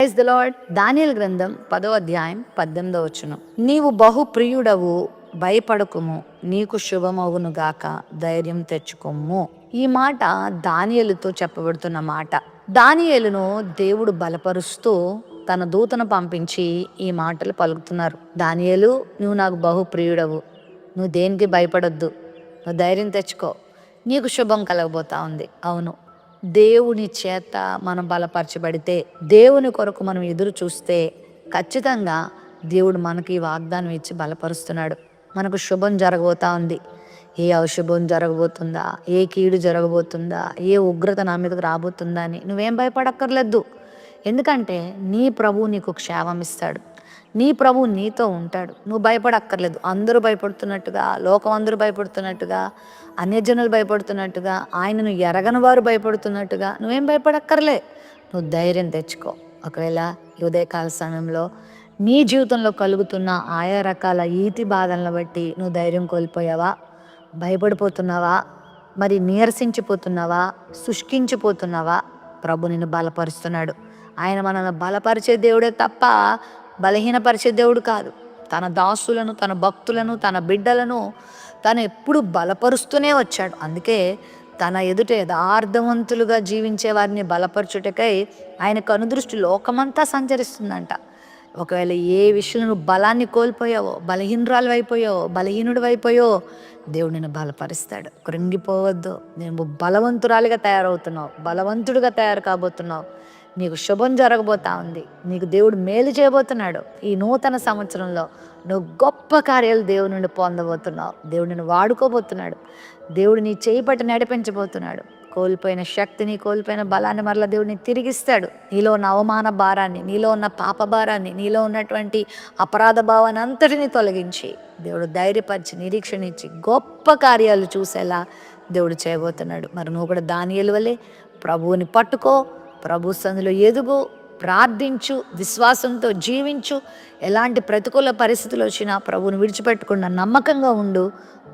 Praise the lord. దానియేలు గ్రంథం 10వ అధ్యాయం 18వ వచనం. నీవు బహు ప్రియుడవు, భయపడకుము, నీకు శుభమవును గాక, ధైర్యం తెచ్చుకొమ్ము. ఈ మాట దానియేలుతో చెప్పబడుతున్న మాట. దానియేలును దేవుడు బలపరుస్తూ తన దూతను పంపించి ఈ మాటలు పలుకుతున్నారు. దానియేలు, నువ్వు నాకు బహు ప్రియుడవు, నువ్వు దేనికి భయపడొద్దు, నువ్వు ధైర్యం తెచ్చుకో, నీకు శుభం కలగబోతా ఉంది. అవును, దేవుని చేత మనం బలపరచబడితే, దేవుని కొరకు మనం ఎదురు చూస్తే ఖచ్చితంగా దేవుడు మనకి వాగ్దానం ఇచ్చి బలపరుస్తున్నాడు. మనకు శుభం జరగబోతా ఉంది. ఏ అశుభం జరగబోతుందా, ఏ కీడు జరగబోతుందా, ఏ ఉగ్రత నా మీదకు రాబోతుందా అని నువ్వేం భయపడక్కర్లేదు. ఎందుకంటే నీ ప్రభువు నీకు క్షేమం ఇస్తాడు. నీ ప్రభువు నీతో ఉంటాడు. నువ్వు భయపడక్కర్లేదు. అందరూ భయపడుతున్నట్టుగా, లోకం అందరూ భయపడుతున్నట్టుగా, అన్యజనులు భయపడుతున్నట్టుగా, ఆయనను ఎరగని వారు భయపడుతున్నట్టుగా నువ్వేం భయపడక్కర్లే. నువ్వు ధైర్యం తెచ్చుకో. ఒకవేళ ఈ ఉదయకాల సమయంలో నీ జీవితంలో కలుగుతున్న ఆయా రకాల ఈతి బాధలను బట్టి నువ్వు ధైర్యం కోల్పోయావా, భయపడిపోతున్నావా, మరి నీరసించిపోతున్నావా, శుష్కించిపోతున్నావా, ప్రభు నిన్ను బలపరుస్తున్నాడు. ఆయన మనల్ని బలపరిచే దేవుడే తప్ప బలహీనపరిచే దేవుడు కాదు. తన దాసులను, తన భక్తులను, తన బిడ్డలను తను ఎప్పుడు బలపరుస్తూనే వచ్చాడు. అందుకే తన ఎదుట యథార్థవంతులుగా జీవించే వారిని బలపరచుటకై ఆయన కనుదృష్టి లోకమంతా సంచరిస్తుందంట. ఒకవేళ ఏ విషయంలో నువ్వు బలాన్ని కోల్పోయావో, బలహీనురాలు అయిపోయావో, బలహీనుడు అయిపోయావో, దేవుడు నిన్ను బలపరుస్తాడు. కృంగిపోవద్దు. నువ్వు బలవంతురాలిగా తయారవుతున్నావు, బలవంతుడిగా తయారు కాబోతున్నావు. నీకు శుభం జరగబోతా ఉంది. నీకు దేవుడు మేలు చేయబోతున్నాడు. ఈ నూతన సంవత్సరంలో నువ్వు గొప్ప కార్యాలు దేవుడి నుండి పొందబోతున్నావు. దేవుడు నిన్ను వాడుకోబోతున్నాడు. దేవుడు నీ చేయి పట్టి నడిపించబోతున్నాడు. కోల్పోయిన శక్తిని, కోల్పోయిన బలాన్ని మరలా దేవుడిని తిరిగిస్తాడు. నీలో ఉన్న అవమాన భారాన్ని, నీలో ఉన్న పాప భారాన్ని, నీలో ఉన్నటువంటి అపరాధ భావాన్ని అంతటిని తొలగించి దేవుడు ధైర్యపరిచి, నిరీక్షణ ఇచ్చి గొప్ప కార్యాలు చూసేలా దేవుడు చేయబోతున్నాడు. మరి నువ్వు కూడా దానియేలు వలె ప్రభువుని పట్టుకో, ప్రభు సన్నిధిలో ఎదుగు, ప్రార్థించు, విశ్వాసంతో జీవించు. ఎలాంటి ప్రతికూల పరిస్థితులు వచ్చినా ప్రభువుని విడిచిపెట్టకుండా నమ్మకంగా ఉండు.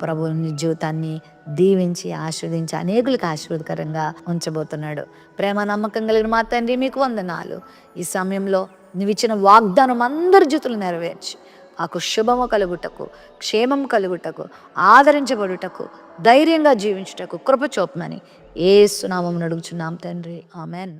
ప్రభువుని జీవితాన్ని దీవించి ఆశీర్వదించి అనేకులకు ఆశీర్వాదకరంగా ఉంచబోతున్నాడు. ప్రేమ నమ్మకం కలిగిన మా తండ్రి, మీకు వందనాలు. ఈ సమయంలో నువ్వు ఇచ్చిన వాగ్దానం అందరి జీవితంలో నెరవేర్చి మాకు శుభము కలుగుటకు, క్షేమం కలుగుటకు, ఆదరించబడుటకు, ధైర్యంగా జీవించుటకు కృప చూపమని యేసు నామమున అడుగుచున్నాం తండ్రి. ఆమెన్.